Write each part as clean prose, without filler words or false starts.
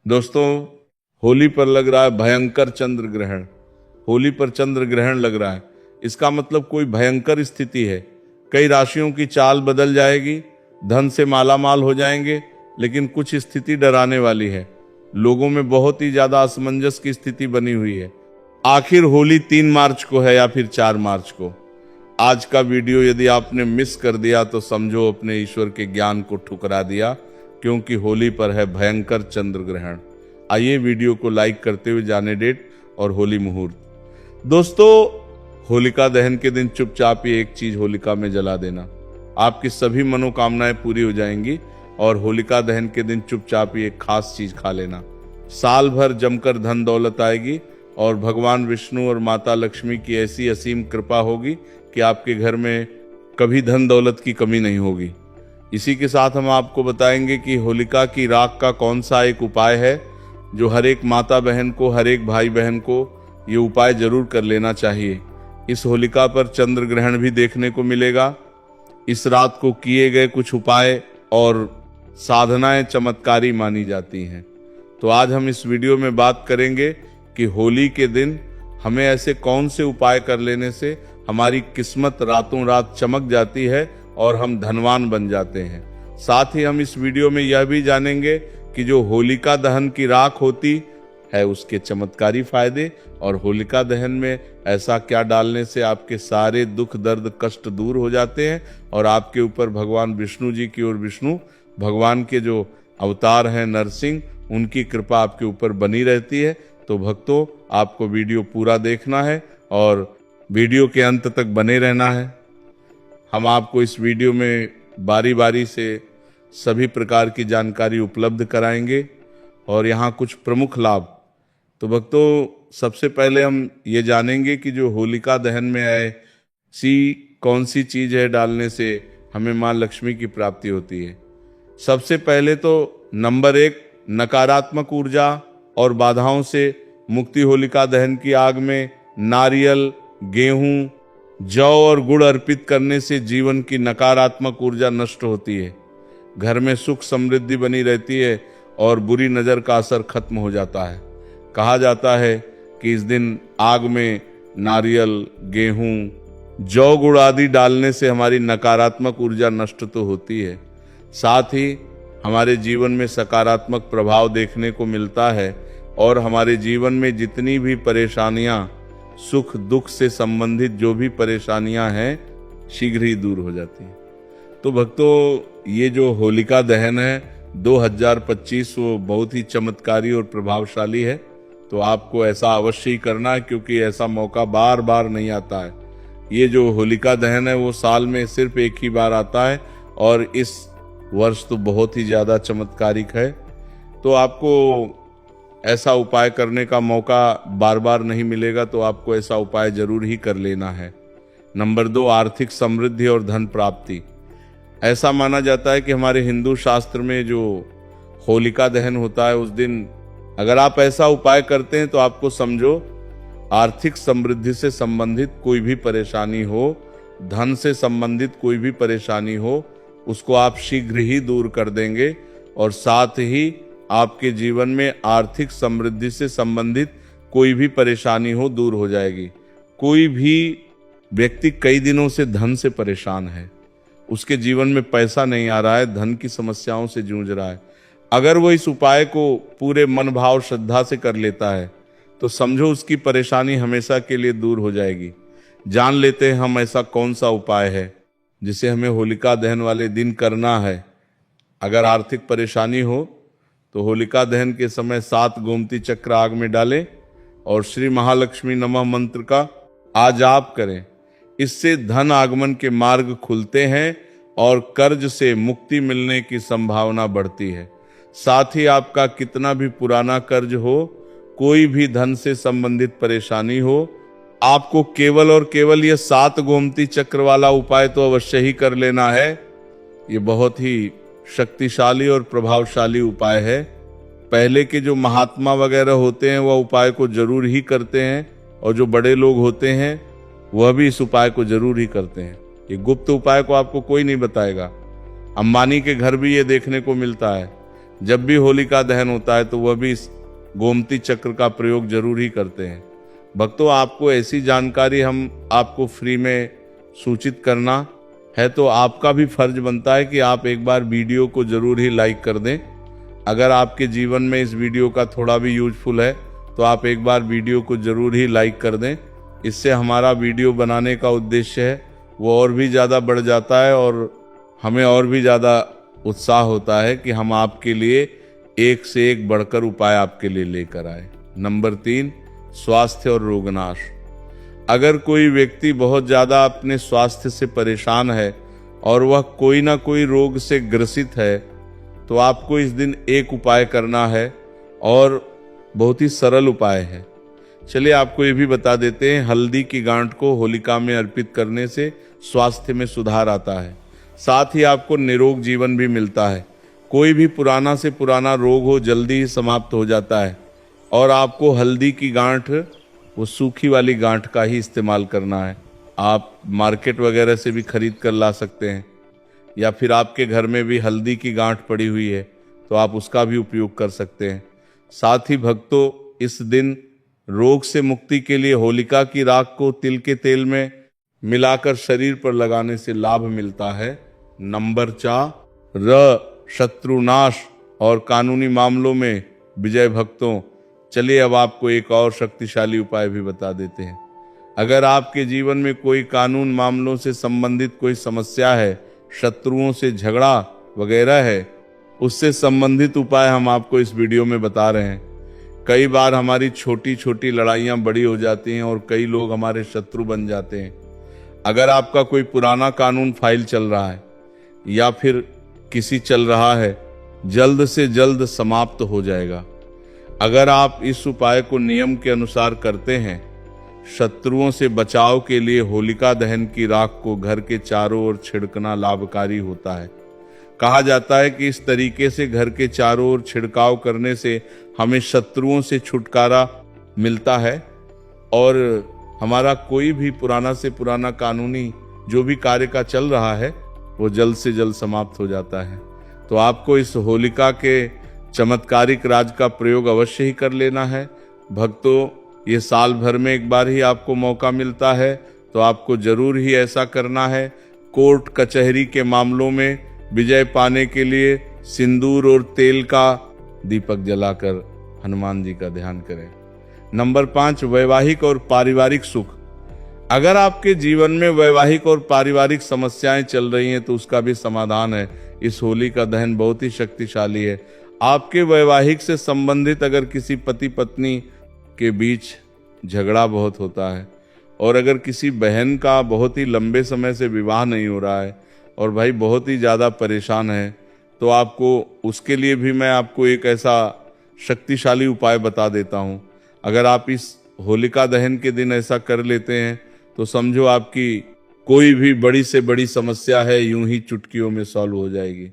दोस्तों, होली पर लग रहा है भयंकर चंद्र ग्रहण। होली पर चंद्र ग्रहण लग रहा है, इसका मतलब कोई भयंकर स्थिति है। कई राशियों की चाल बदल जाएगी, धन से मालामाल हो जाएंगे, लेकिन कुछ स्थिति डराने वाली है। लोगों में बहुत ही ज्यादा असमंजस की स्थिति बनी हुई है। आखिर होली 3 मार्च को है या फिर 4 मार्च को? आज का वीडियो यदि आपने मिस कर दिया तो समझो अपने ईश्वर के ज्ञान को ठुकरा दिया, क्योंकि होली पर है भयंकर चंद्र ग्रहण। आइए वीडियो को लाइक करते हुए जाने डेट और होली मुहूर्त। दोस्तों, होलिका दहन के दिन चुपचाप ही एक चीज होलिका में जला देना, आपकी सभी मनोकामनाएं पूरी हो जाएंगी। और होलिका दहन के दिन चुपचाप ही एक खास चीज खा लेना, साल भर जमकर धन दौलत आएगी और भगवान विष्णु और माता लक्ष्मी की ऐसी असीम कृपा होगी कि आपके घर में कभी धन दौलत की कमी नहीं होगी। इसी के साथ हम आपको बताएंगे कि होलिका की राख का कौन सा एक उपाय है जो हर एक माता बहन को, हर एक भाई बहन को ये उपाय जरूर कर लेना चाहिए। इस होलिका पर चंद्र ग्रहण भी देखने को मिलेगा। इस रात को किए गए कुछ उपाय और साधनाएं चमत्कारी मानी जाती हैं। तो आज हम इस वीडियो में बात करेंगे कि होली के दिन हमें ऐसे कौन से उपाय कर लेने से हमारी किस्मत रातों रात चमक जाती है और हम धनवान बन जाते हैं। साथ ही हम इस वीडियो में यह भी जानेंगे कि जो होलिका दहन की राख होती है उसके चमत्कारी फायदे, और होलिका दहन में ऐसा क्या डालने से आपके सारे दुख दर्द कष्ट दूर हो जाते हैं और आपके ऊपर भगवान विष्णु जी की, और विष्णु भगवान के जो अवतार हैं नरसिंह, उनकी कृपा आपके ऊपर बनी रहती है। तो भक्तों, आपको वीडियो पूरा देखना है और वीडियो के अंत तक बने रहना है। हम आपको इस वीडियो में बारी बारी से सभी प्रकार की जानकारी उपलब्ध कराएंगे और यहाँ कुछ प्रमुख लाभ। तो भक्तों, सबसे पहले हम ये जानेंगे कि जो होलिका दहन में ऐसी कौन सी चीज है डालने से हमें माँ लक्ष्मी की प्राप्ति होती है। सबसे पहले तो नंबर 1, नकारात्मक ऊर्जा और बाधाओं से मुक्ति। होलिका दहन की आग में नारियल, गेहूं, जौ और गुड़ अर्पित करने से जीवन की नकारात्मक ऊर्जा नष्ट होती है, घर में सुख समृद्धि बनी रहती है और बुरी नजर का असर खत्म हो जाता है। कहा जाता है कि इस दिन आग में नारियल, गेहूं, जौ, गुड़ आदि डालने से हमारी नकारात्मक ऊर्जा नष्ट तो होती है, साथ ही हमारे जीवन में सकारात्मक प्रभाव देखने को मिलता है और हमारे जीवन में जितनी भी परेशानियां, सुख दुख से संबंधित जो भी परेशानियां हैं, शीघ्र ही दूर हो जाती हैं। तो भक्तों, ये जो होलिका दहन है 2025 वो बहुत ही चमत्कारी और प्रभावशाली है। तो आपको ऐसा अवश्य ही करना है, क्योंकि ऐसा मौका बार बार नहीं आता है। ये जो होलिका दहन है वो साल में सिर्फ एक ही बार आता है और इस वर्ष तो बहुत ही ज्यादा चमत्कारिक है। तो आपको ऐसा उपाय करने का मौका बार बार नहीं मिलेगा, तो आपको ऐसा उपाय जरूर ही कर लेना है। नंबर 2, आर्थिक समृद्धि और धन प्राप्ति। ऐसा माना जाता है कि हमारे हिंदू शास्त्र में जो होलिका दहन होता है उस दिन अगर आप ऐसा उपाय करते हैं तो आपको समझो आर्थिक समृद्धि से संबंधित कोई भी परेशानी हो, धन से संबंधित कोई भी परेशानी हो, उसको आप शीघ्र ही दूर कर देंगे और साथ ही आपके जीवन में आर्थिक समृद्धि से संबंधित कोई भी परेशानी हो दूर हो जाएगी। कोई भी व्यक्ति कई दिनों से धन से परेशान है, उसके जीवन में पैसा नहीं आ रहा है, धन की समस्याओं से जूझ रहा है, अगर वो इस उपाय को पूरे मन भाव श्रद्धा से कर लेता है तो समझो उसकी परेशानी हमेशा के लिए दूर हो जाएगी। जान लेते हैं हम ऐसा कौन सा उपाय है जिसे हमें होलिका दहन वाले दिन करना है। अगर आर्थिक परेशानी हो तो होलिका दहन के समय 7 गोमती चक्र आग में डालें और श्री महालक्ष्मी नमः मंत्र का जाप करें। इससे धन आगमन के मार्ग खुलते हैं और कर्ज से मुक्ति मिलने की संभावना बढ़ती है। साथ ही आपका कितना भी पुराना कर्ज हो, कोई भी धन से संबंधित परेशानी हो, आपको केवल और केवल ये 7 गोमती चक्र वाला उपाय तो अवश्य ही कर लेना है। ये बहुत ही शक्तिशाली और प्रभावशाली उपाय है। पहले के जो महात्मा वगैरह होते हैं वह उपाय को जरूर ही करते हैं और जो बड़े लोग होते हैं वह भी इस उपाय को जरूर ही करते हैं। ये गुप्त उपाय को आपको कोई नहीं बताएगा। अंबानी के घर भी ये देखने को मिलता है। जब भी होलिका दहन होता है तो वह भी इस गोमती चक्र का प्रयोग जरूर ही करते हैं। भक्तों, आपको ऐसी जानकारी हम आपको फ्री में सूचित करना है तो आपका भी फर्ज बनता है कि आप एक बार वीडियो को जरूर ही लाइक कर दें। अगर आपके जीवन में इस वीडियो का थोड़ा भी यूजफुल है तो आप एक बार वीडियो को जरूर ही लाइक कर दें। इससे हमारा वीडियो बनाने का उद्देश्य है वो और भी ज़्यादा बढ़ जाता है और हमें और भी ज़्यादा उत्साह होता है कि हम आपके लिए एक से एक बढ़कर उपाय आपके लिए लेकर आए। नंबर 3, स्वास्थ्य और रोगनाश। अगर कोई व्यक्ति बहुत ज़्यादा अपने स्वास्थ्य से परेशान है और वह कोई ना कोई रोग से ग्रसित है तो आपको इस दिन एक उपाय करना है और बहुत ही सरल उपाय है। चलिए आपको ये भी बता देते हैं, हल्दी की गांठ को होलिका में अर्पित करने से स्वास्थ्य में सुधार आता है, साथ ही आपको निरोग जीवन भी मिलता है। कोई भी पुराना से पुराना रोग हो जल्दी ही समाप्त हो जाता है। और आपको हल्दी की गांठ, वो सूखी वाली गांठ का ही इस्तेमाल करना है। आप मार्केट वगैरह से भी खरीद कर ला सकते हैं या फिर आपके घर में भी हल्दी की गांठ पड़ी हुई है तो आप उसका भी उपयोग कर सकते हैं। साथ ही भक्तों, इस दिन रोग से मुक्ति के लिए होलिका की राख को तिल के तेल में मिलाकर शरीर पर लगाने से लाभ मिलता है। नंबर 4, शत्रुनाश और कानूनी मामलों में विजय। भक्तों, चलिए अब आपको एक और शक्तिशाली उपाय भी बता देते हैं। अगर आपके जीवन में कोई कानून मामलों से संबंधित कोई समस्या है, शत्रुओं से झगड़ा वगैरह है, उससे संबंधित उपाय हम आपको इस वीडियो में बता रहे हैं। कई बार हमारी छोटी छोटी लड़ाइयाँ बड़ी हो जाती हैं और कई लोग हमारे शत्रु बन जाते हैं। अगर आपका कोई पुराना कानून फाइल चल रहा है या फिर किसी चल रहा है, जल्द से जल्द समाप्त हो जाएगा। अगर आप इस उपाय को नियम के अनुसार करते हैं, शत्रुओं से बचाव के लिए होलिका दहन की राख को घर के चारों ओर छिड़कना लाभकारी होता है। कहा जाता है कि इस तरीके से घर के चारों ओर छिड़काव करने से हमें शत्रुओं से छुटकारा मिलता है और हमारा कोई भी पुराना से पुराना कानूनी जो भी कार्य का चल रहा है वो जल्द से जल्द समाप्त हो जाता है। तो आपको इस होलिका के चमत्कारिक राज का प्रयोग अवश्य ही कर लेना है। भक्तों, ये साल भर में एक बार ही आपको मौका मिलता है तो आपको जरूर ही ऐसा करना है। कोर्ट कचहरी के मामलों में विजय पाने के लिए सिंदूर और तेल का दीपक जलाकर हनुमान जी का ध्यान करें। नंबर 5, वैवाहिक और पारिवारिक सुख। अगर आपके जीवन में वैवाहिक और पारिवारिक समस्याएं चल रही हैं तो उसका भी समाधान है। इस होली का दहन बहुत ही शक्तिशाली है। आपके वैवाहिक से संबंधित अगर किसी पति पत्नी के बीच झगड़ा बहुत होता है और अगर किसी बहन का बहुत ही लंबे समय से विवाह नहीं हो रहा है और भाई बहुत ही ज़्यादा परेशान है, तो आपको उसके लिए भी मैं आपको एक ऐसा शक्तिशाली उपाय बता देता हूँ। अगर आप इस होलिका दहन के दिन ऐसा कर लेते हैं तो समझो आपकी कोई भी बड़ी से बड़ी समस्या है यूं ही चुटकियों में सॉल्व हो जाएगी।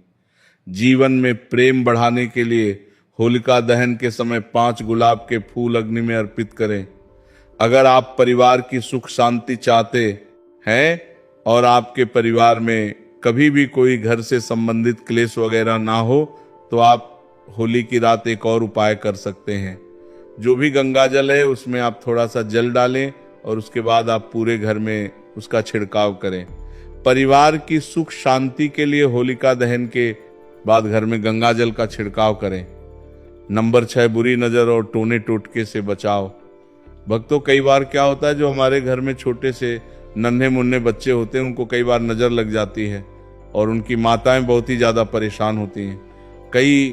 जीवन में प्रेम बढ़ाने के लिए होलिका दहन के समय 5 गुलाब के फूल अग्नि में अर्पित करें। अगर आप परिवार की सुख शांति चाहते हैं और आपके परिवार में कभी भी कोई घर से संबंधित क्लेश वगैरह ना हो तो आप होली की रात एक और उपाय कर सकते हैं। जो भी गंगा जल है उसमें आप थोड़ा सा जल डालें और उसके बाद आप पूरे घर में उसका छिड़काव करें। परिवार की सुख शांति के लिए होलिका दहन के बाद घर में गंगा जल का छिड़काव करें। नंबर 6, बुरी नजर और टोने टोटके से बचाव। भक्तों, कई बार क्या होता है, जो हमारे घर में छोटे से नन्हे मुन्ने बच्चे होते हैं उनको कई बार नजर लग जाती है और उनकी माताएं बहुत ही ज्यादा परेशान होती हैं। कई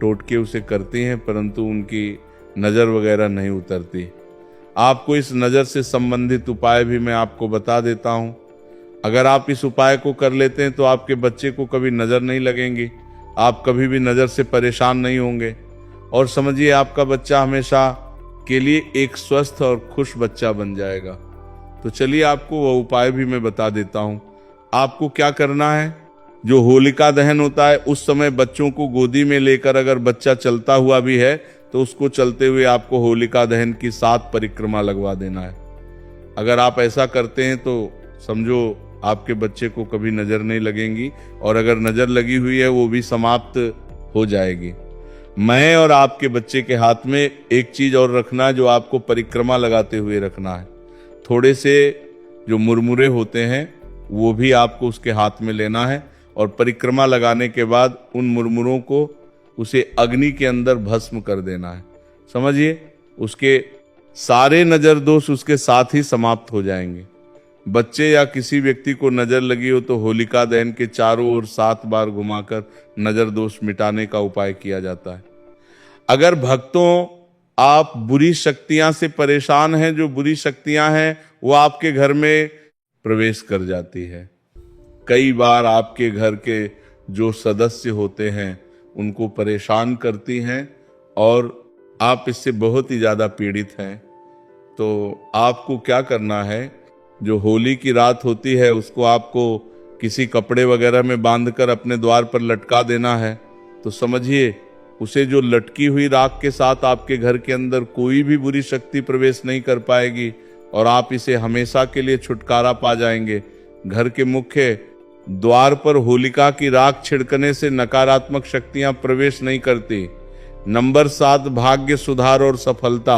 टोटके उसे करती हैं परंतु उनकी नजर वगैरह नहीं उतरती। आपको इस नजर से संबंधित उपाय भी मैं आपको बता देता हूं। अगर आप इस उपाय को कर लेते हैं तो आपके बच्चे को कभी नजर नहीं लगेंगी, आप कभी भी नजर से परेशान नहीं होंगे और समझिए आपका बच्चा हमेशा के लिए एक स्वस्थ और खुश बच्चा बन जाएगा। तो चलिए आपको वह उपाय भी मैं बता देता हूं। आपको क्या करना है, जो होलिका दहन होता है उस समय बच्चों को गोदी में लेकर अगर बच्चा चलता हुआ भी है तो उसको चलते हुए आपको होलिका दहन की 7 परिक्रमा लगवा देना है। अगर आप ऐसा करते हैं तो समझो आपके बच्चे को कभी नजर नहीं लगेंगी और अगर नजर लगी हुई है वो भी समाप्त हो जाएगी। मैं और आपके बच्चे के हाथ में एक चीज और रखना है जो आपको परिक्रमा लगाते हुए रखना है। थोड़े से जो मुरमुरे होते हैं वो भी आपको उसके हाथ में लेना है और परिक्रमा लगाने के बाद उन मुरमुरों को उसे अग्नि के अंदर भस्म कर देना है। समझिए, उसके सारे नजर दोष उसके साथ ही समाप्त हो जाएंगे। बच्चे या किसी व्यक्ति को नजर लगी हो तो होलिका दहन के चारों ओर 7 बार घुमाकर नजर दोष मिटाने का उपाय किया जाता है। अगर भक्तों आप बुरी शक्तियां से परेशान हैं, जो बुरी शक्तियां हैं वो आपके घर में प्रवेश कर जाती है। कई बार आपके घर के जो सदस्य होते हैं उनको परेशान करती हैं और आप इससे बहुत ही ज्यादा पीड़ित हैं। तो आपको क्या करना है, जो होली की रात होती है उसको आपको किसी कपड़े वगैरह में बांधकर अपने द्वार पर लटका देना है। तो समझिए, उसे जो लटकी हुई राख के साथ आपके घर के अंदर कोई भी बुरी शक्ति प्रवेश नहीं कर पाएगी और आप इसे हमेशा के लिए छुटकारा पा जाएंगे। घर के मुख्य द्वार पर होलिका की राख छिड़कने से नकारात्मक शक्तियां प्रवेश नहीं करती। नंबर 7, भाग्य सुधार और सफलता।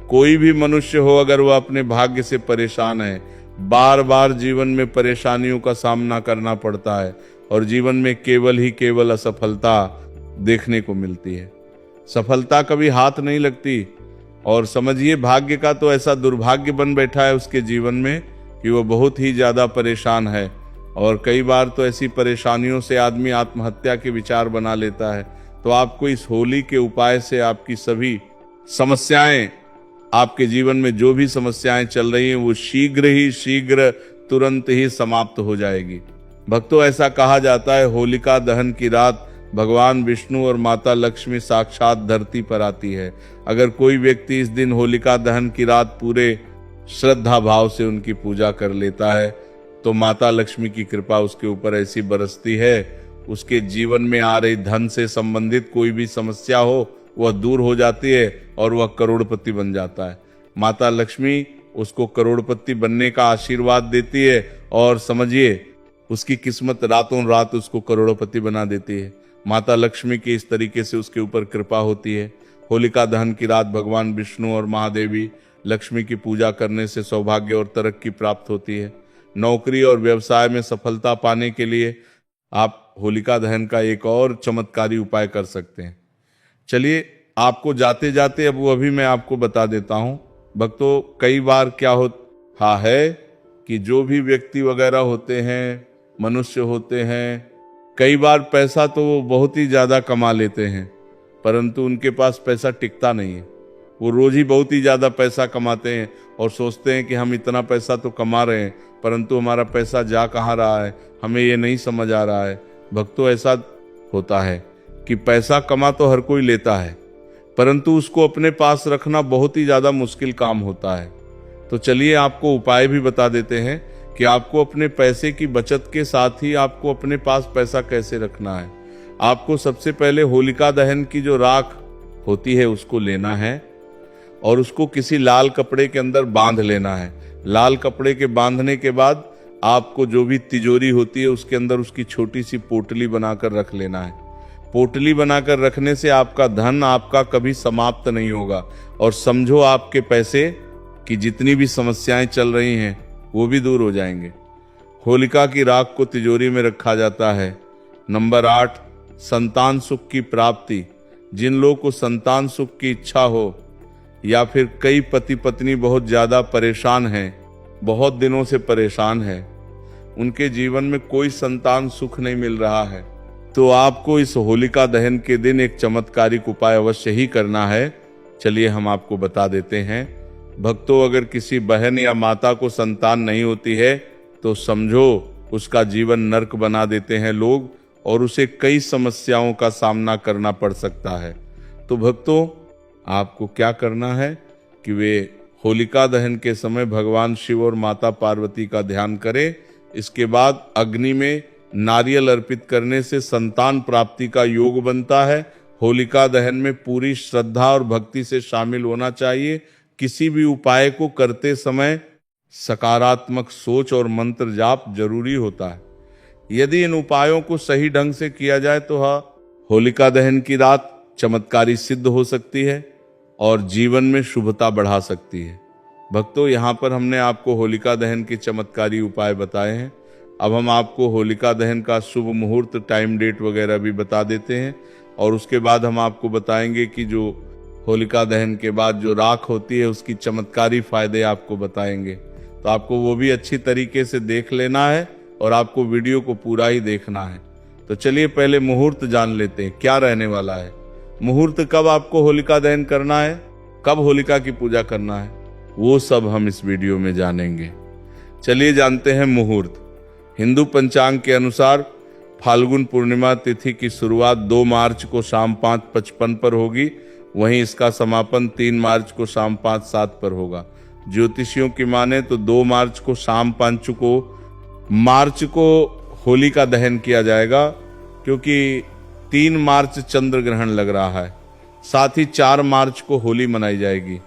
कोई भी मनुष्य हो, अगर वह अपने भाग्य से परेशान है, बार बार जीवन में परेशानियों का सामना करना पड़ता है और जीवन में केवल ही केवल असफलता देखने को मिलती है। सफलता कभी हाथ नहीं लगती और समझिए, भाग्य का तो ऐसा दुर्भाग्य बन बैठा है उसके जीवन में कि वह बहुत ही ज्यादा परेशान है और कई बार तो ऐसी परेशानियों से आदमी आत्महत्या के विचार बना लेता है। तो आपको इस होली के उपाय से आपकी सभी समस्याएं, आपके जीवन में जो भी समस्याएं चल रही हैं वो शीघ्र तुरंत ही समाप्त हो जाएगी। भक्तों, ऐसा कहा जाता है होलिका दहन की रात भगवान विष्णु और माता लक्ष्मी साक्षात धरती पर आती है। अगर कोई व्यक्ति इस दिन होलिका दहन की रात पूरे श्रद्धा भाव से उनकी पूजा कर लेता है तो माता लक्ष्मी की कृपा उसके ऊपर ऐसी बरसती है, उसके जीवन में आ रही धन से संबंधित कोई भी समस्या हो वह दूर हो जाती है और वह करोड़पति बन जाता है। माता लक्ष्मी उसको करोड़पति बनने का आशीर्वाद देती है और समझिए, उसकी किस्मत रातों रात उसको करोड़पति बना देती है। माता लक्ष्मी की इस तरीके से उसके ऊपर कृपा होती है। होलिका दहन की रात भगवान विष्णु और महादेवी लक्ष्मी की पूजा करने से सौभाग्य और तरक्की प्राप्त होती है। नौकरी और व्यवसाय में सफलता पाने के लिए आप होलिका दहन का एक और चमत्कारी उपाय कर सकते हैं। चलिए, आपको जाते जाते अब वो अभी मैं आपको बता देता हूं। भक्तों, कई बार क्या होता है कि जो भी व्यक्ति वगैरह होते हैं, मनुष्य होते हैं, कई बार पैसा तो वो बहुत ही ज्यादा कमा लेते हैं परंतु उनके पास पैसा टिकता नहीं है। वो रोज ही बहुत ही ज्यादा पैसा कमाते हैं और सोचते हैं कि हम इतना पैसा तो कमा रहे हैं परंतु हमारा पैसा जा कहाँ रहा है, हमें ये नहीं समझ आ रहा है। भक्तों, ऐसा होता है कि पैसा कमा तो हर कोई लेता है परंतु उसको अपने पास रखना बहुत ही ज्यादा मुश्किल काम होता है। तो चलिए, आपको उपाय भी बता देते हैं कि आपको अपने पैसे की बचत के साथ ही आपको अपने पास पैसा कैसे रखना है। आपको सबसे पहले होलिका दहन की जो राख होती है उसको लेना है और उसको किसी लाल कपड़े के अंदर बांध लेना है। लाल कपड़े के बांधने के बाद आपको जो भी तिजोरी होती है उसके अंदर उसकी छोटी सी पोटली बनाकर रख लेना है। पोटली बनाकर रखने से आपका धन आपका कभी समाप्त नहीं होगा और समझो, आपके पैसे की जितनी भी समस्याएं चल रही हैं वो भी दूर हो जाएंगे। होलिका की राख को तिजोरी में रखा जाता है। नंबर 8, संतान सुख की प्राप्ति। जिन लोगों को संतान सुख की इच्छा हो या फिर कई पति पत्नी बहुत ज्यादा परेशान हैं, बहुत दिनों से परेशान है, उनके जीवन में कोई संतान सुख नहीं मिल रहा है, तो आपको इस होलिका दहन के दिन एक चमत्कारिक उपाय अवश्य ही करना है। चलिए, हम आपको बता देते हैं। भक्तों, अगर किसी बहन या माता को संतान नहीं होती है तो समझो उसका जीवन नर्क बना देते हैं लोग और उसे कई समस्याओं का सामना करना पड़ सकता है। तो भक्तों, आपको क्या करना है कि वे होलिका दहन के समय भगवान शिव और माता पार्वती का ध्यान करें। इसके बाद अग्नि में नारियल अर्पित करने से संतान प्राप्ति का योग बनता है। होलिका दहन में पूरी श्रद्धा और भक्ति से शामिल होना चाहिए। किसी भी उपाय को करते समय सकारात्मक सोच और मंत्र जाप जरूरी होता है। यदि इन उपायों को सही ढंग से किया जाए तो होलिका दहन की रात चमत्कारी सिद्ध हो सकती है और जीवन में शुभता बढ़ा सकती है। भक्तों, यहाँ पर हमने आपको होलिका दहन के चमत्कारी उपाय बताए हैं। अब हम आपको होलिका दहन का शुभ मुहूर्त, टाइम, डेट वगैरह भी बता देते हैं और उसके बाद हम आपको बताएंगे कि जो होलिका दहन के बाद जो राख होती है उसकी चमत्कारी फायदे आपको बताएंगे। तो आपको वो भी अच्छी तरीके से देख लेना है और आपको वीडियो को पूरा ही देखना है। तो चलिए पहले मुहूर्त जान लेते हैं क्या रहने वाला है। मुहूर्त कब आपको होलिका दहन करना है, कब होलिका की पूजा करना है, वो सब हम इस वीडियो में जानेंगे। चलिए जानते हैं मुहूर्त। हिंदू पंचांग के अनुसार फाल्गुन पूर्णिमा तिथि की शुरुआत 2 मार्च को शाम 5:55 पर होगी। वहीं इसका समापन 3 मार्च को शाम 5:07 पर होगा। ज्योतिषियों की माने तो 2 मार्च को शाम 5 को मार्च को होलिका दहन किया जाएगा, क्योंकि 3 मार्च चंद्र ग्रहण लग रहा है। साथ ही 4 मार्च को होली मनाई जाएगी।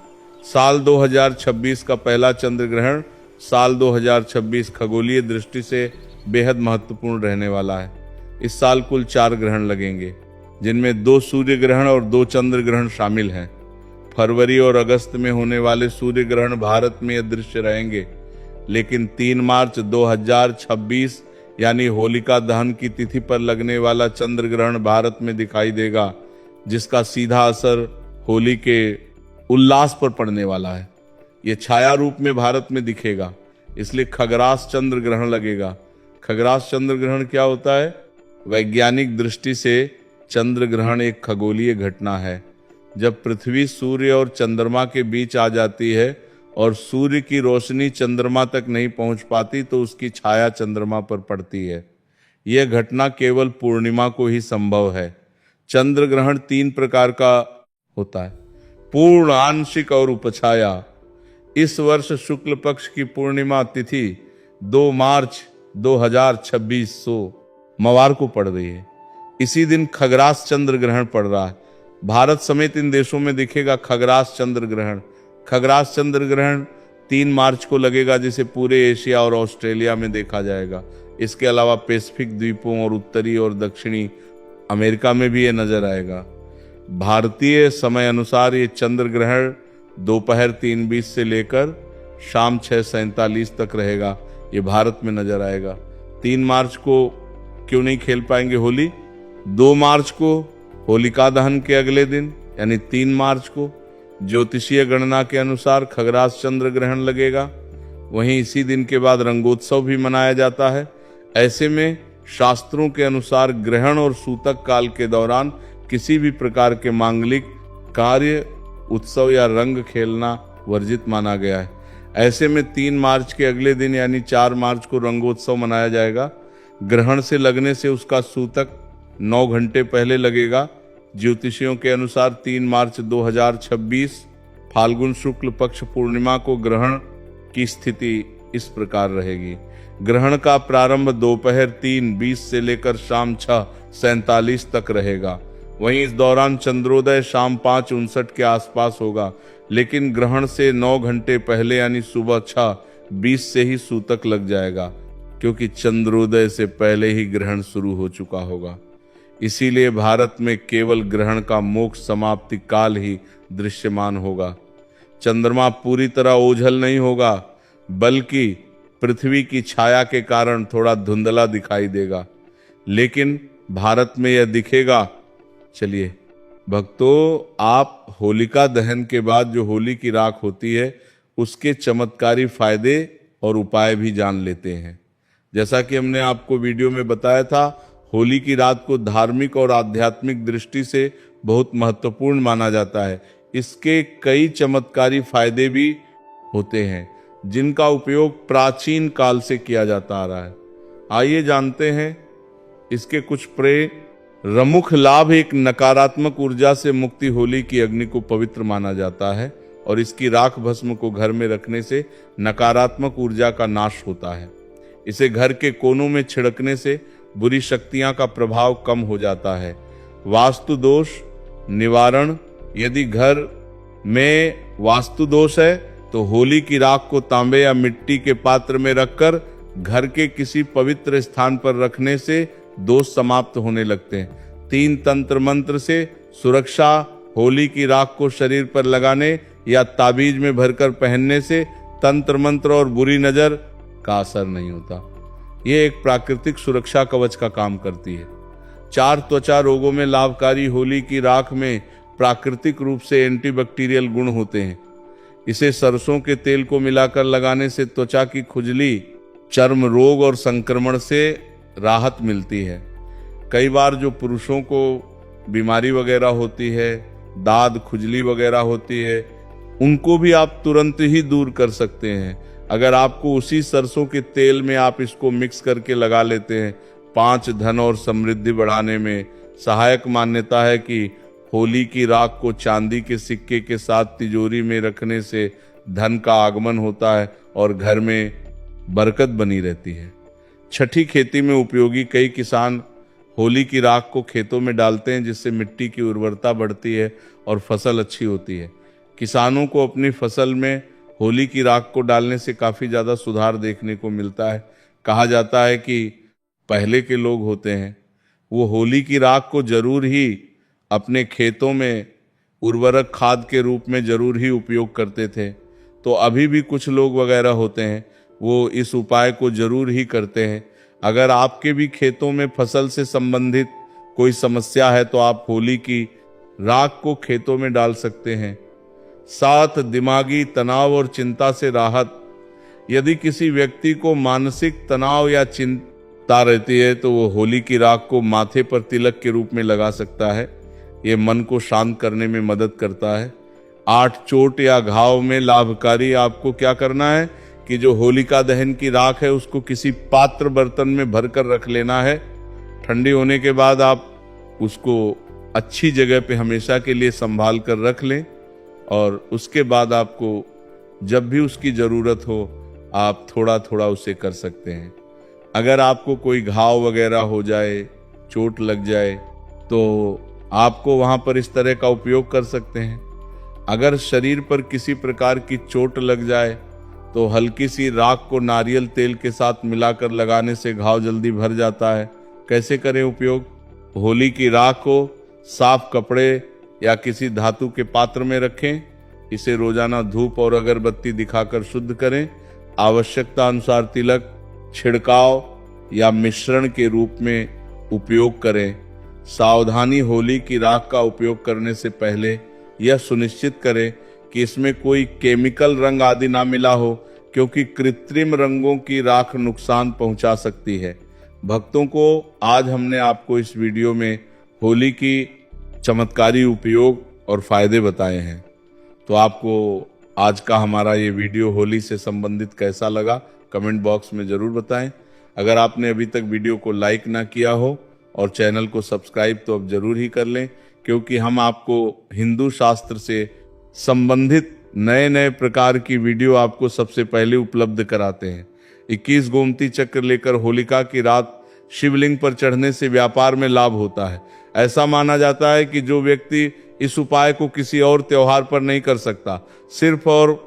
साल 2026 का पहला चंद्र ग्रहण साल 2026 खगोलीय दृष्टि से बेहद महत्वपूर्ण रहने वाला है। इस साल कुल 4 ग्रहण लगेंगे, जिनमें 2 सूर्य ग्रहण और 2 चंद्र ग्रहण शामिल हैं। फरवरी और अगस्त में होने वाले सूर्य ग्रहण भारत में अदृश्य रहेंगे, लेकिन 3 मार्च 2026 यानी होलिका दहन की तिथि पर लगने वाला चंद्र ग्रहण भारत में दिखाई देगा, जिसका सीधा असर होली के उल्लास पर पड़ने वाला है। ये छाया रूप में भारत में दिखेगा, इसलिए खगरास चंद्र ग्रहण लगेगा। खगरास चंद्र ग्रहण क्या होता है? वैज्ञानिक दृष्टि से चंद्र ग्रहण एक खगोलीय घटना है। जब पृथ्वी सूर्य और चंद्रमा के बीच आ जाती है और सूर्य की रोशनी चंद्रमा तक नहीं पहुंच पाती तो उसकी छाया चंद्रमा पर पड़ती है। यह घटना केवल पूर्णिमा को ही संभव है। चंद्र ग्रहण 3 प्रकार का होता है: पूर्ण, आंशिक और उपछाया। इस वर्ष शुक्ल पक्ष की पूर्णिमा तिथि 2 मार्च 2026 मवार को पड़ रही है। इसी दिन खगरास चंद्र ग्रहण पड़ रहा है। भारत समेत इन देशों में दिखेगा खगरास चंद्र ग्रहण। खगरास चंद्र ग्रहण 3 मार्च को लगेगा, जिसे पूरे एशिया और ऑस्ट्रेलिया में देखा जाएगा। इसके अलावा पैसिफिक द्वीपों और उत्तरी और दक्षिणी अमेरिका में भी ये नजर आएगा। भारतीय समय अनुसार ये चंद्र ग्रहण दोपहर 3:20 से लेकर शाम 6:47 तक रहेगा। ये भारत में नजर आएगा। 3 मार्च को क्यों नहीं खेल पाएंगे होली? 2 मार्च को होलिका दहन के अगले दिन यानी 3 मार्च को ज्योतिषीय गणना के अनुसार खगरास चंद्र ग्रहण लगेगा। वहीं इसी दिन के बाद रंगोत्सव भी मनाया जाता है। ऐसे में शास्त्रों के अनुसार ग्रहण और सूतक काल के दौरान किसी भी प्रकार के मांगलिक कार्य, उत्सव या रंग खेलना वर्जित माना गया है। ऐसे में 3 मार्च के अगले दिन यानी 4 मार्च को रंगोत्सव मनाया जाएगा। ग्रहण से लगने से उसका सूतक 9 घंटे पहले लगेगा। ज्योतिषियों के अनुसार 3 मार्च 2026 फाल्गुन शुक्ल पक्ष पूर्णिमा को ग्रहण की स्थिति इस प्रकार रहेगी। ग्रहण का प्रारंभ दोपहर 3:20 से लेकर शाम 6:47 तक रहेगा। वहीं इस दौरान चंद्रोदय शाम 5:59 के आसपास होगा, लेकिन ग्रहण से 9 घंटे पहले यानी सुबह 6:20 से ही सूतक लग जाएगा, क्योंकि चंद्रोदय से पहले ही ग्रहण शुरू हो चुका होगा। इसीलिए भारत में केवल ग्रहण का मोक्ष समाप्ति काल ही दृश्यमान होगा। चंद्रमा पूरी तरह ओझल नहीं होगा, बल्कि पृथ्वी की छाया के कारण थोड़ा धुंधला दिखाई देगा, लेकिन भारत में यह दिखेगा। चलिए भक्तों, आप होलिका दहन के बाद जो होली की राख होती है उसके चमत्कारी फायदे और उपाय भी जान लेते हैं। जैसा कि हमने आपको वीडियो में बताया था, होली की रात को धार्मिक और आध्यात्मिक दृष्टि से बहुत महत्वपूर्ण माना जाता है। इसके कई चमत्कारी फायदे भी होते हैं, जिनका उपयोग प्राचीन काल से किया जाता आ रहा है। आइए जानते हैं इसके कुछ प्रमुख लाभ। एक नकारात्मक ऊर्जा से मुक्ति। होली की अग्नि को पवित्र माना जाता है और इसकी राख भस्म को घर में रखने से नकारात्मक ऊर्जा का नाश होता है। इसे घर के कोनों में छिड़कने से बुरी शक्तियां का प्रभाव कम हो जाता है। वास्तु दोष निवारण। यदि घर में वास्तु दोष है तो होली की राख को तांबे या मिट्टी के पात्र में रखकर घर के किसी पवित्र स्थान पर रखने से दोष समाप्त होने लगते हैं। 3 तंत्र मंत्र से सुरक्षा होली की राख को शरीर पर लगाने या ताबीज में भरकर पहनने से तंत्र मंत्र और बुरी नजर का असर नहीं होता। यह एक प्राकृतिक सुरक्षा कवच का काम करती है। 4 त्वचा रोगों में लाभकारी होली की राख में प्राकृतिक रूप से एंटीबैक्टीरियल गुण होते हैं। इसे सरसों के तेल को मिलाकर लगाने से त्वचा की खुजली, चर्म रोग और संक्रमण से राहत मिलती है। कई बार जो पुरुषों को बीमारी वगैरह होती है, दाद खुजली वगैरह होती है, उनको भी आप तुरंत ही दूर कर सकते हैं अगर आपको उसी सरसों के तेल में आप इसको मिक्स करके लगा लेते हैं। 5 धन और समृद्धि बढ़ाने में सहायक मान्यता है कि होली की राख को चांदी के सिक्के के साथ तिजोरी में रखने से धन का आगमन होता है और घर में बरकत बनी रहती है। छठी खेती में उपयोगी कई किसान होली की राख को खेतों में डालते हैं, जिससे मिट्टी की उर्वरता बढ़ती है और फसल अच्छी होती है। किसानों को अपनी फसल में होली की राख को डालने से काफ़ी ज़्यादा सुधार देखने को मिलता है। कहा जाता है कि पहले के लोग होते हैं वो होली की राख को जरूर ही अपने खेतों में उर्वरक खाद के रूप में जरूर ही उपयोग करते थे। तो अभी भी कुछ लोग वगैरह होते हैं वो इस उपाय को जरूर ही करते हैं। अगर आपके भी खेतों में फसल से संबंधित कोई समस्या है तो आप होली की राख को खेतों में डाल सकते हैं। 7 दिमागी तनाव और चिंता से राहत। यदि किसी व्यक्ति को मानसिक तनाव या चिंता रहती है तो वो होली की राख को माथे पर तिलक के रूप में लगा सकता है। ये मन को शांत करने में मदद करता है। 8 चोट या घाव में लाभकारी। आपको क्या करना है कि जो होलिका दहन की राख है उसको किसी पात्र बर्तन में भरकर रख लेना है। ठंडी होने के बाद आप उसको अच्छी जगह पे हमेशा के लिए संभाल कर रख लें और उसके बाद आपको जब भी उसकी ज़रूरत हो आप थोड़ा थोड़ा उसे कर सकते हैं। अगर आपको कोई घाव वगैरह हो जाए, चोट लग जाए, तो आपको वहाँ पर इस तरह का उपयोग कर सकते हैं। अगर शरीर पर किसी प्रकार की चोट लग जाए तो हल्की सी राख को नारियल तेल के साथ मिलाकर लगाने से घाव जल्दी भर जाता है। कैसे करें उपयोग? होली की राख को साफ कपड़े या किसी धातु के पात्र में रखें। इसे रोजाना धूप और अगरबत्ती दिखाकर शुद्ध करें। आवश्यकता अनुसार तिलक, छिड़काव या मिश्रण के रूप में उपयोग करें। सावधानी, होली की राख का उपयोग करने से पहले यह सुनिश्चित करें कि इसमें कोई केमिकल रंग आदि ना मिला हो, क्योंकि कृत्रिम रंगों की राख नुकसान पहुंचा सकती है। भक्तों को आज हमने आपको इस वीडियो में होली की चमत्कारी उपयोग और फायदे बताए हैं। तो आपको आज का हमारा ये वीडियो होली से संबंधित कैसा लगा कमेंट बॉक्स में जरूर बताएं। अगर आपने अभी तक वीडियो को लाइक ना किया हो और चैनल को सब्सक्राइब तो अब जरूर ही कर लें, क्योंकि हम आपको हिंदू शास्त्र से संबंधित नए नए प्रकार की वीडियो आपको सबसे पहले उपलब्ध कराते हैं। 21 गोमती चक्र लेकर होलिका की रात शिवलिंग पर चढ़ने से व्यापार में लाभ होता है। ऐसा माना जाता है कि जो व्यक्ति इस उपाय को किसी और त्योहार पर नहीं कर सकता, सिर्फ और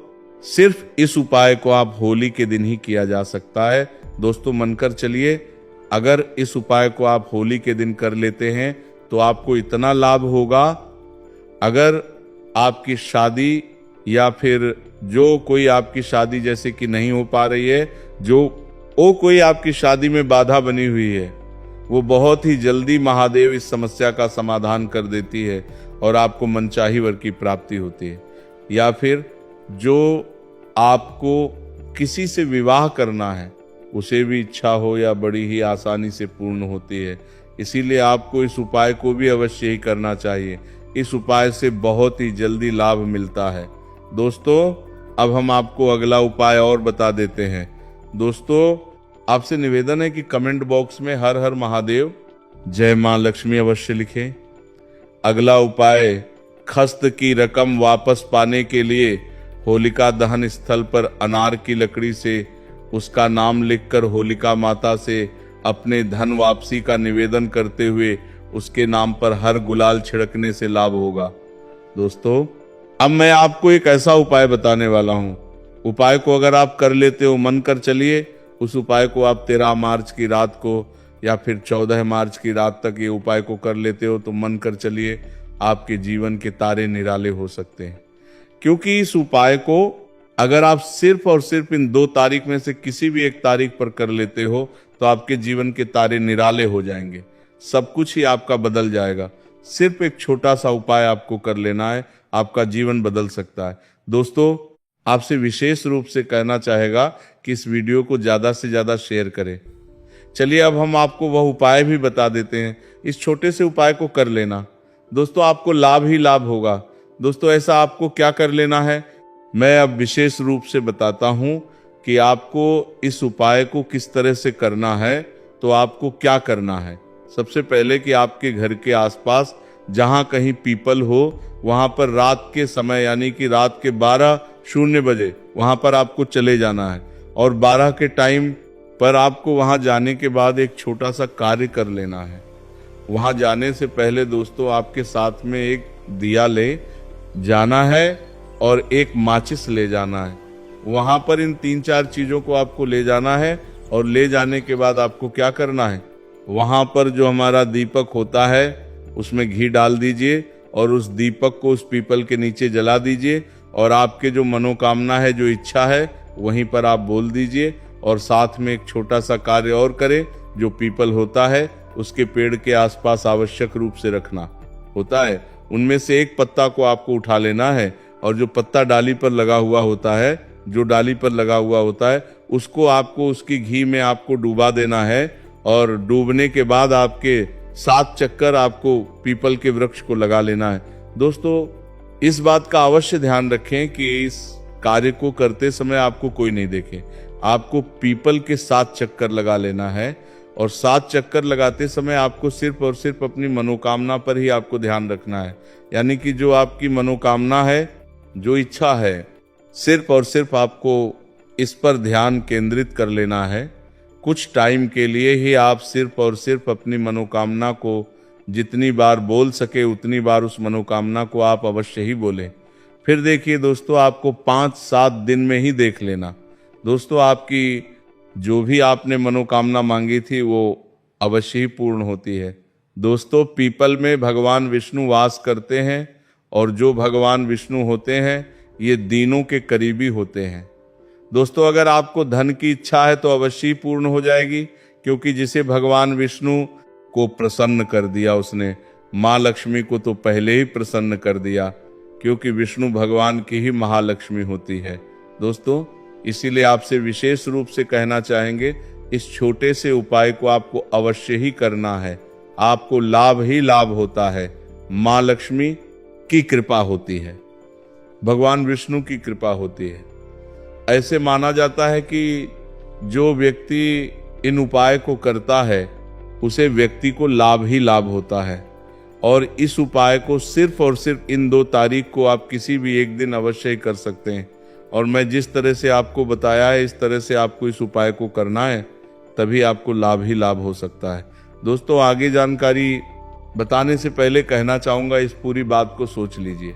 सिर्फ इस उपाय को आप होली के दिन ही किया जा सकता है। दोस्तों मनकर चलिए, अगर इस उपाय को आप होली के दिन कर लेते हैं तो आपको इतना लाभ होगा। अगर आपकी शादी या फिर जो कोई आपकी शादी जैसे कि नहीं हो पा रही है, जो कोई आपकी शादी में बाधा बनी हुई है, वो बहुत ही जल्दी महादेव इस समस्या का समाधान कर देती है और आपको मनचाही वर की प्राप्ति होती है। या फिर जो आपको किसी से विवाह करना है उसे भी इच्छा हो या बड़ी ही आसानी से पूर्ण होती है। इसीलिए आपको इस उपाय को भी अवश्य ही करना चाहिए। इस उपाय से बहुत ही जल्दी लाभ मिलता है। दोस्तों अब हम आपको अगला उपाय और बता देते हैं। दोस्तों आपसे निवेदन है कि कमेंट बॉक्स में हर हर महादेव, जय मां लक्ष्मी अवश्य लिखें। अगला उपाय, खस्त की रकम वापस पाने के लिए होलिका दहन स्थल पर अनार की लकड़ी से उसका नाम लिखकर होलिका माता से अपने धन वापसी का निवेदन करते हुए उसके नाम पर हर गुलाल छिड़कने से लाभ होगा। दोस्तों अब मैं आपको एक ऐसा उपाय बताने वाला हूं। उपाय को अगर आप कर लेते हो, मन कर चलिए, उस उपाय को आप 13 मार्च की रात को या फिर 14 मार्च की रात तक ये उपाय को कर लेते हो तो मन कर चलिए आपके जीवन के तारे निराले हो सकते हैं। क्योंकि इस उपाय को अगर आप सिर्फ और सिर्फ इन 2 तारीख में से किसी भी एक तारीख पर कर लेते हो तो आपके जीवन के तारे निराले हो जाएंगे, सब कुछ ही आपका बदल जाएगा। सिर्फ एक छोटा सा उपाय आपको कर लेना है, आपका जीवन बदल सकता है। दोस्तों, आपसे विशेष रूप से कहना चाहेगा कि इस वीडियो को ज़्यादा से ज़्यादा शेयर करें। चलिए अब हम आपको वह उपाय भी बता देते हैं। इस छोटे से उपाय को कर लेना दोस्तों, आपको लाभ ही लाभ होगा। दोस्तों, ऐसा आपको क्या कर लेना है, मैं अब विशेष रूप से बताता हूं कि आपको इस उपाय को किस तरह से करना है। तो आपको क्या करना है, सबसे पहले कि आपके घर के आसपास जहां कहीं पीपल हो वहां पर रात के समय यानी कि रात के 12:00 बजे वहां पर आपको चले जाना है। और 12 के टाइम पर आपको वहां जाने के बाद एक छोटा सा कार्य कर लेना है। वहां जाने से पहले दोस्तों आपके साथ में एक दिया ले जाना है और एक माचिस ले जाना है। वहां पर इन 3-4 चीजों को आपको ले जाना है और ले जाने के बाद आपको क्या करना है, वहां पर जो हमारा दीपक होता है उसमें घी डाल दीजिए और उस दीपक को उस पीपल के नीचे जला दीजिए और आपके जो मनोकामना है, जो इच्छा है, वहीं पर आप बोल दीजिए। और साथ में एक छोटा सा कार्य और करें, जो पीपल होता है उसके पेड़ के आसपास आवश्यक रूप से रखना होता है। उनमें से एक पत्ता को आपको उठा लेना है और जो पत्ता डाली पर लगा हुआ होता है, जो डाली पर लगा हुआ होता है, उसको आपको उसकी घी में आपको डुबा देना है। और डूबने के बाद आपके 7 चक्कर आपको पीपल के वृक्ष को लगा लेना है। दोस्तों, इस बात का अवश्य ध्यान रखें कि इस कार्य को करते समय आपको कोई नहीं देखे। आपको पीपल के 7 चक्कर लगा लेना है और 7 चक्कर लगाते समय आपको सिर्फ और सिर्फ अपनी मनोकामना पर ही आपको ध्यान रखना है। यानी कि जो आपकी मनोकामना है, जो इच्छा है, सिर्फ और सिर्फ आपको इस पर ध्यान केंद्रित कर लेना है। कुछ टाइम के लिए ही आप सिर्फ और सिर्फ अपनी मनोकामना को जितनी बार बोल सके उतनी बार उस मनोकामना को आप अवश्य ही बोलें। फिर देखिए दोस्तों, आपको 5-7 दिन में ही देख लेना दोस्तों, आपकी जो भी आपने मनोकामना मांगी थी वो अवश्य ही पूर्ण होती है। दोस्तों, पीपल में भगवान विष्णु वास करते हैं और जो भगवान विष्णु होते हैं ये दीनों के करीबी होते हैं। दोस्तों, अगर आपको धन की इच्छा है तो अवश्य ही पूर्ण हो जाएगी, क्योंकि जिसे भगवान विष्णु को प्रसन्न कर दिया उसने माँ लक्ष्मी को तो पहले ही प्रसन्न कर दिया, क्योंकि विष्णु भगवान की ही महालक्ष्मी होती है। दोस्तों, इसीलिए आपसे विशेष रूप से कहना चाहेंगे, इस छोटे से उपाय को आपको अवश्य ही करना है। आपको लाभ ही लाभ होता है। माँ लक्ष्मी की कृपा होती है, भगवान विष्णु की कृपा होती है। ऐसे माना जाता है कि जो व्यक्ति इन उपाय को करता है उसे व्यक्ति को लाभ ही लाभ होता है। और इस उपाय को सिर्फ और सिर्फ इन 2 तारीख को आप किसी भी एक दिन अवश्य ही कर सकते हैं। और मैं जिस तरह से आपको बताया है इस तरह से आपको इस उपाय को करना है, तभी आपको लाभ ही लाभ हो सकता है। दोस्तों, आगे जानकारी बताने से पहले कहना चाहूँगा, इस पूरी बात को सोच लीजिए।